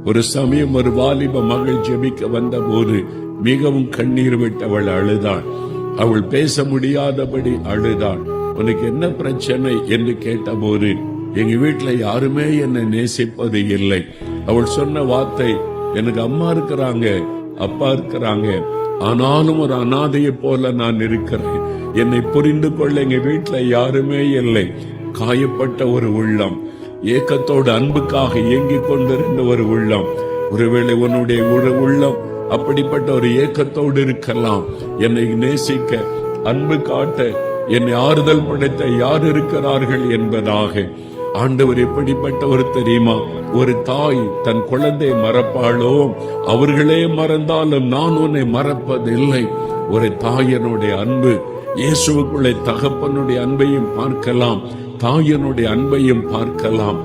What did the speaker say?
ஒரு சமயம் ஒரு வாலிப மகள் ஜெபிக்க வந்த போது மிகவும் கண்ணீர் விட்டவள் அழுதாள். அவள் பேச முடியாதபடி அழுதாள். உனக்கு என்ன பிரச்சனை என்று கேட்டபோது, எங்க வீட்டுல யாருமே என்னை நேசிப்பது இல்லை. அவள் சொன்ன வார்த்தை, எனக்கு அம்மா இருக்கிறாங்க, அப்பா இருக்கிறாங்க, ஆனாலும் ஒரு அனாதையை போல நான் இருக்கிறேன். என்னை புரிந்து கொள்ள எங்க வீட்டுல யாருமே இல்லை. காயப்பட்ட ஒரு உள்ளம், ஏக்கத்தோடு அன்புக்காக ஏங்கிக் கொண்டிருந்த ஒரு உள்ளம். ஒருவேளை உன்னுடைய உள்ளம் அப்படிப்பட்ட ஒரு ஏக்கத்தோடு இருக்கலாம். என்னை நேசிக்க, அன்பு காட்ட, என்னை ஆறுதல் படைத்த யார் இருக்கிறார்கள் என்பதாக. ஆண்டவர் எப்படிப்பட்டவர் தெரியுமா? ஒரு தாய் தன் குழந்தை மறப்பாளோ? அவர்களே மறந்தாலும் நான் உன்னை மறப்பதில்லை. ஒரு தாயனுடைய அன்பு, இயேசுவுக்குள்ளே தகப்பனுடைய அன்பையும் பார்க்கலாம், தாயனுடைய அன்பையும் பார்க்கலாம்.